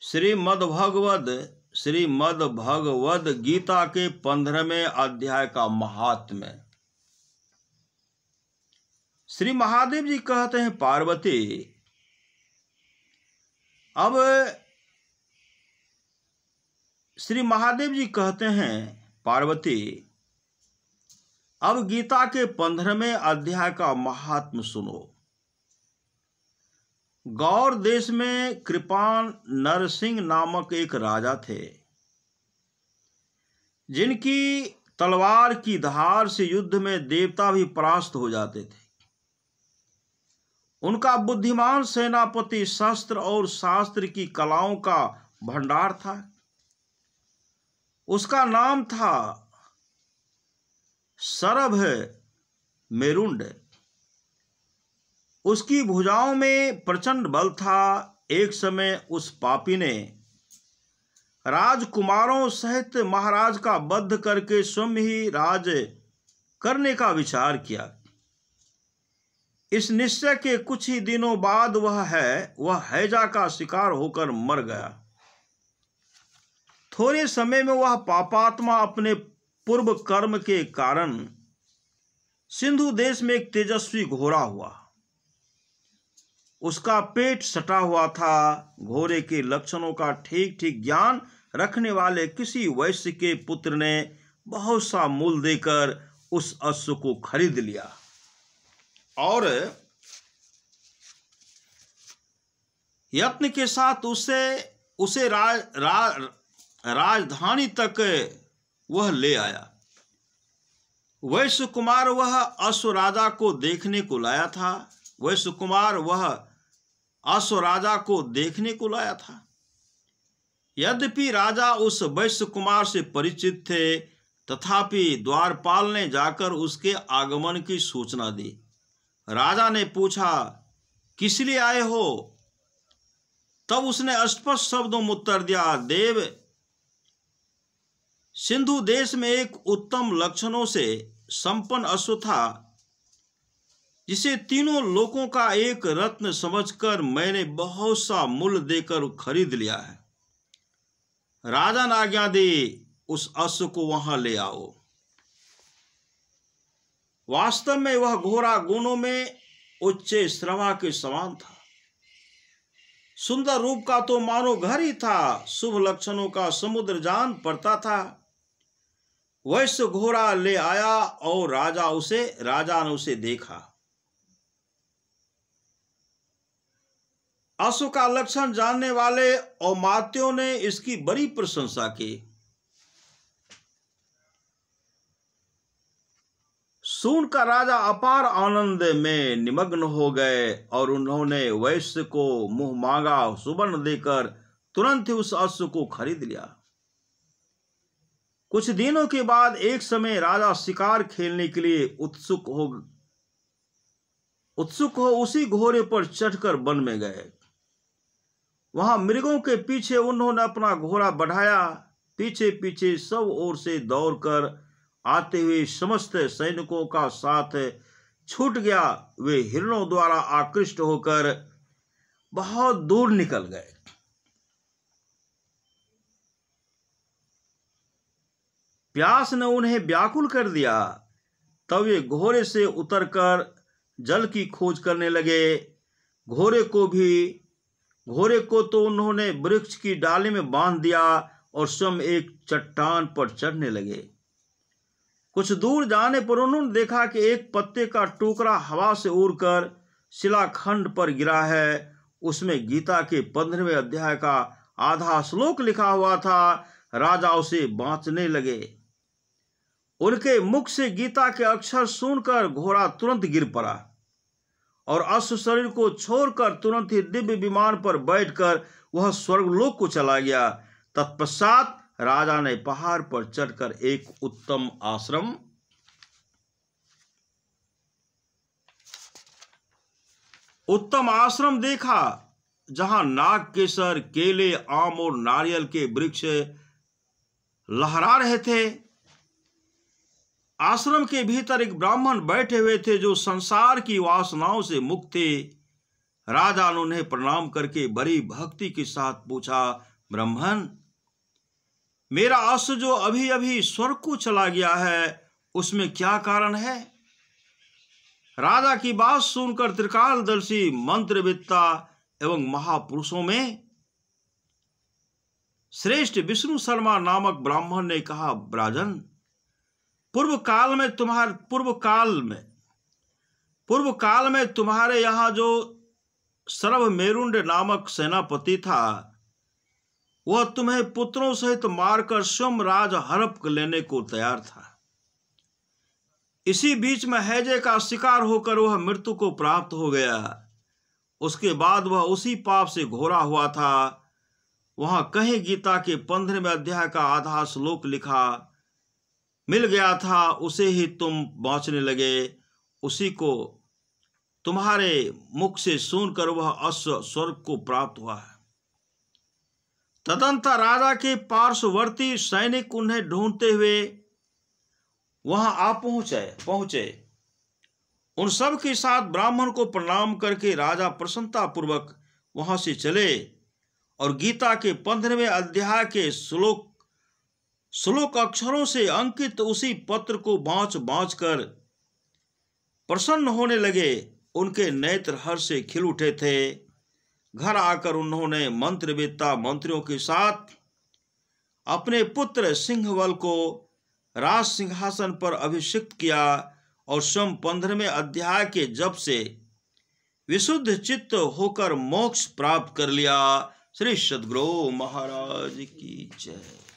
श्रीमद् भगवद गीता के 15वें अध्याय का महात्म्य। श्री महादेव जी कहते हैं, पार्वती, अब श्री महादेव जी कहते हैं, पार्वती, अब गीता के 15वें अध्याय का महात्म्य सुनो। गौर देश में कृपान नरसिंह नामक एक राजा थे, जिनकी तलवार की धार से युद्ध में देवता भी परास्त हो जाते थे। उनका बुद्धिमान सेनापति शस्त्र और शास्त्र की कलाओं का भंडार था। उसका नाम था शरभ मेरुंड। उसकी भुजाओं में प्रचंड बल था। एक समय उस पापी ने राजकुमारों सहित महाराज का वध करके स्वयं ही राज करने का विचार किया। इस निश्चय के कुछ ही दिनों बाद वह हैजा का शिकार होकर मर गया। थोड़े समय में वह पापात्मा अपने पूर्व कर्म के कारण सिंधु देश में एक तेजस्वी घोड़ा हुआ। उसका पेट सटा हुआ था। घोड़े के लक्षणों का ठीक ठीक ज्ञान रखने वाले किसी वैश्य के पुत्र ने बहुत सा मूल देकर उस अश्व को खरीद लिया और यत्न के साथ उसे राजधानी तक वह ले आया। वैश्य कुमार वह अश्व राजा को देखने को लाया था। यद्यपि राजा उस वैश्य कुमार से परिचित थे, तथापि द्वारपाल ने जाकर उसके आगमन की सूचना दी। राजा ने पूछा, किस लिए आए हो? तब उसने स्पष्ट शब्दों में उत्तर दिया, देव, सिंधु देश में एक उत्तम लक्षणों से संपन्न अश्व था, जिसे तीनों लोकों का एक रत्न समझकर मैंने बहुत सा मूल्य देकर खरीद लिया है। राजा ने आज्ञा दी, उस अश्व को वहां ले आओ। वास्तव में वह घोड़ा गुणों में उच्च श्रवा के समान था। सुंदर रूप का तो मानो घर ही था। शुभ लक्षणों का समुद्र जान पड़ता था। वैश्य घोड़ा ले आया और राजा ने उसे देखा। अश्व का लक्षण जानने वाले अमात्यों ने इसकी बड़ी प्रशंसा की। सुनकर राजा अपार आनंद में निमग्न हो गए और उन्होंने वैश्य को मुंह मांगा सुवर्ण देकर तुरंत ही उस अश्व को खरीद लिया। कुछ दिनों के बाद एक समय राजा शिकार खेलने के लिए उत्सुक हो उसी घोड़े पर चढ़कर वन में गए। वहां मृगों के पीछे उन्होंने अपना घोड़ा बढ़ाया। पीछे पीछे सब ओर से दौड़कर आते हुए समस्त सैनिकों का साथ छूट गया। वे हिरणों द्वारा आकृष्ट होकर बहुत दूर निकल गए। प्यास ने उन्हें व्याकुल कर दिया। तब वे घोड़े से उतरकर जल की खोज करने लगे। घोड़े को तो उन्होंने वृक्ष की डाली में बांध दिया और स्वयं एक चट्टान पर चढ़ने लगे। कुछ दूर जाने पर उन्होंने देखा कि एक पत्ते का टुकड़ा हवा से उड़कर शिलाखंड पर गिरा है। उसमें गीता के 15वें अध्याय का आधा श्लोक लिखा हुआ था। राजा उसे बांचने लगे। उनके मुख से गीता के अक्षर सुनकर घोड़ा तुरंत गिर पड़ा और अश्व शरीर को छोड़कर तुरंत ही दिव्य विमान पर बैठकर वह स्वर्गलोक को चला गया। तत्पश्चात राजा ने पहाड़ पर चढ़कर एक उत्तम आश्रम देखा, जहां नाग, केसर, केले, आम और नारियल के वृक्ष लहरा रहे थे। आश्रम के भीतर एक ब्राह्मण बैठे हुए थे जो संसार की वासनाओं से मुक्त थे। राजा ने उन्हें प्रणाम करके बड़ी भक्ति के साथ पूछा, ब्राह्मण, मेरा अश्व जो अभी अभी स्वर्ग को चला गया है, उसमें क्या कारण है? राजा की बात सुनकर त्रिकालदर्शी मंत्रवेत्ता एवं महापुरुषों में श्रेष्ठ विष्णु शर्मा नामक ब्राह्मण ने कहा, राजन, पूर्व काल में तुम्हारे यहाँ जो सर्वमेरुंड नामक सेनापति था, वह तुम्हें पुत्रों सहित मारकर स्वयं राज हड़प लेने को तैयार था। इसी बीच में हैजे का शिकार होकर वह मृत्यु को प्राप्त हो गया। उसके बाद वह उसी पाप से घोरा हुआ था। वहां कहीं गीता के 15वें अध्याय का आधा श्लोक लिखा मिल गया था, उसे ही तुम बांचने लगे। उसी को तुम्हारे मुख से सुनकर वह अश्व स्वर्ग को प्राप्त हुआ है। तदंतर राजा के पार्श्ववर्ती सैनिक उन्हें ढूंढते हुए वहां आ पहुंचे। उन सब के साथ ब्राह्मण को प्रणाम करके राजा प्रसन्नता पूर्वक वहां से चले और गीता के 15वें अध्याय के श्लोक अक्षरों से अंकित उसी पत्र को बाँच कर प्रसन्न होने लगे। उनके नेत्र हर्ष से खिल उठे थे। घर आकर उन्होंने मंत्रवेत्ता मंत्रियों के साथ अपने पुत्र सिंहबल को राज सिंहासन पर अभिषिक्त किया और स्वयं 15वें अध्याय के जप से विशुद्ध चित्त होकर मोक्ष प्राप्त कर लिया। श्री सद्गुरु महाराज की जय।